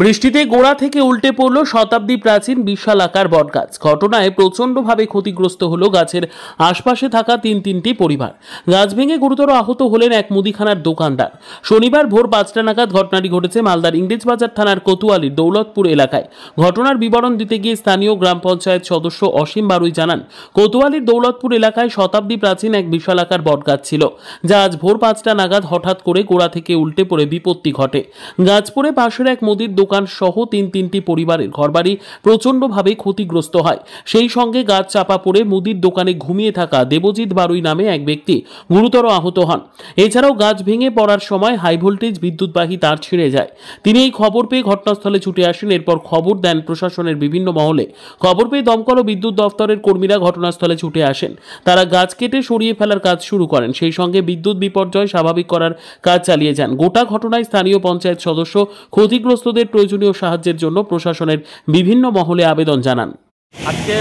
বৃষ্টিতে গোড়া থেকে উল্টে পড়ল শতাব্দী প্রাচীন বিশাল আকার বটগাছ। ঘটনায় প্রচণ্ডভাবে ক্ষতিগ্রস্ত হলো গাছের আশপাশে থাকা তিনটি পরিবার। গাছ ভেঙে গুরুতর আহত হলেন এক মুদিখানার দোকানদার। শনিবার ভোর 5টা নাগাদ ঘটনাটি ঘটেছে মালদার ইংরেজবাজার থানার কোতোয়ালির দৌলতপুর এলাকায়। ঘটনার বিবরণ দিতে গিয়ে স্থানীয় গ্রাম পঞ্চায়েত সদস্য অসীম বারুই জানান, কোতোয়ালির দৌলতপুর এলাকায় শতাব্দী প্রাচীন এক বিশাল আকার বটগাছ ছিল, যা আজ ভোর 5টা নাগাদ হঠাৎ করে গোড়া থেকে উল্টে পড়ে বিপত্তি ঘটে। গাছ পড়ে পাশের এক মুদির দোকান সহ তিনটি পরিবারের ঘরবাড়ি প্রচণ্ডভাবে ক্ষতিগ্রস্ত হয়। সেই সঙ্গে গাছ চাপা পড়ে মুদির দোকানে ঘুমিয়ে থাকা দেবজিৎ বারুই নামে এক ব্যক্তি গুরুতর আহত হন। এছাড়াও গাছ ভেঙে পড়ার সময় হাই ভোল্টেজ বিদ্যুৎবাহী তার ছিঁড়ে যায়। তিনি এই খবর পেয়ে ঘটনাস্থলে ছুটে আসেন। এরপর খবর দেন প্রশাসনের বিভিন্ন মহলে। খবর পেয়ে দমকল ও বিদ্যুৎ দফতরের কর্মীরা ঘটনাস্থলে ছুটে আসেন। তারা গাছ কেটে সরিয়ে ফেলার কাজ শুরু করেন। সেই সঙ্গে বিদ্যুৎ বিপর্যয় স্বাভাবিক করার কাজ চালিয়ে যান। গোটা ঘটনায় স্থানীয় পঞ্চায়েত সদস্য ক্ষতিগ্রস্তদের প্রয়োজনীয় সাহায্যের জন্য প্রশাসনের বিভিন্ন মহলে আবেদন জানান। আজকে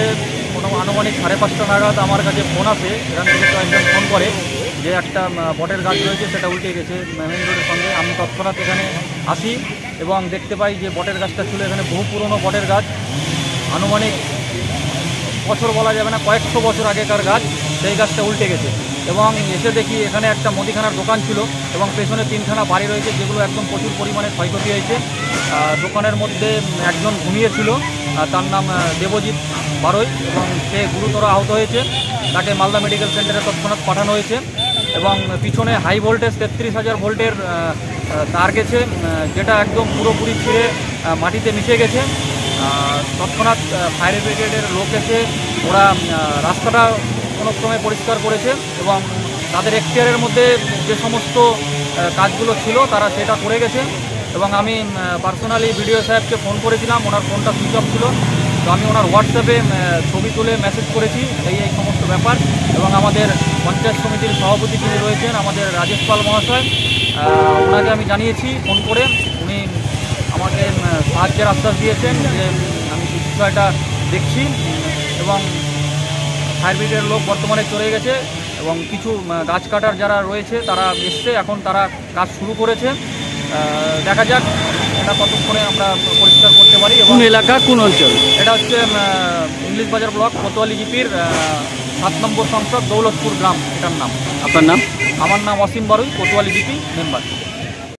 কোনো আনুমানিক 5:30 নাগাদ আমার কাছে ফোন আসে। এখান থেকে একজন ফোন করে যে একটা বটের গাছ রয়েছে, সেটা উল্টে গেছে মেইন রোডের সঙ্গে। আমি তৎক্ষণাৎ এখানে আসি এবং দেখতে পাই যে বটের গাছটা ছিল এখানে বহু পুরনো বটের গাছ, আনুমানিক বছর বলা যাবে না, কয়েকশো বছর আগেকার গাছ। সেই গাছটা উল্টে গেছে এবং এসে দেখি এখানে একটা মুদিখানার দোকান ছিল এবং পেছনে 3খানা বাড়ি রয়েছে, যেগুলো একদম প্রচুর পরিমাণে ক্ষয়ক্ষতি হয়েছে। দোকানের মধ্যে একজন ঘুমিয়েছিল, তার নাম দেবজিৎ বারুই, এবং সে গুরুতর আহত হয়েছে। তাকে মালদা মেডিকেল সেন্টারে তৎক্ষণাৎ পাঠানো হয়েছে এবং পিছনে হাই ভোল্টেজ 33,000 ভোল্টের তার গেছে, যেটা একদম পুরোপুরি ছিঁড়ে মাটিতে মিশে গেছে। তৎক্ষণাৎ ফায়ার ব্রিগেডের লোক এসে ওরা রাস্তাটা কোনো ক্রমে পরিষ্কার করেছে এবং তাদের এখতিয়ারের মধ্যে যে সমস্ত কাজগুলো ছিল তারা সেটা করে গেছে। এবং আমি পার্সোনালি বিডিও সাহেবকে ফোন করেছিলাম, ওনার ফোনটা সুইচ অফ ছিল। তো আমি ওনার হোয়াটসঅ্যাপে ছবি তুলে মেসেজ করেছি এই সমস্ত ব্যাপার। এবং আমাদের পঞ্চায়েত সমিতির সভাপতি যিনি রয়েছেন আমাদের রাজেশ পাল মহাশয়, ওনাকে আমি জানিয়েছি ফোন করে। উনি আমাকে সাহায্যের আশ্বাস দিয়েছেন যে আমি বিষয়টা দেখছি এবং ফায়ার ব্রিগেডের লোক বর্তমানে চলে গেছে এবং কিছু গাছ কাটার যারা রয়েছে তারা এসছে, এখন তারা কাজ শুরু করেছে। দেখা যাক এটা কতক্ষণে আমরা পরিষ্কার করতে পারি। এবং এলাকা কোন অঞ্চল? এটা হচ্ছে ইংলিশবাজার ব্লক কোতোয়ালি জিপির 7 নম্বর সংসদ দৌলতপুর গ্রাম, এটার নাম। আপনার নাম? আমার নাম অসীম বারুই, কোতোয়ালি জিপি মেম্বার।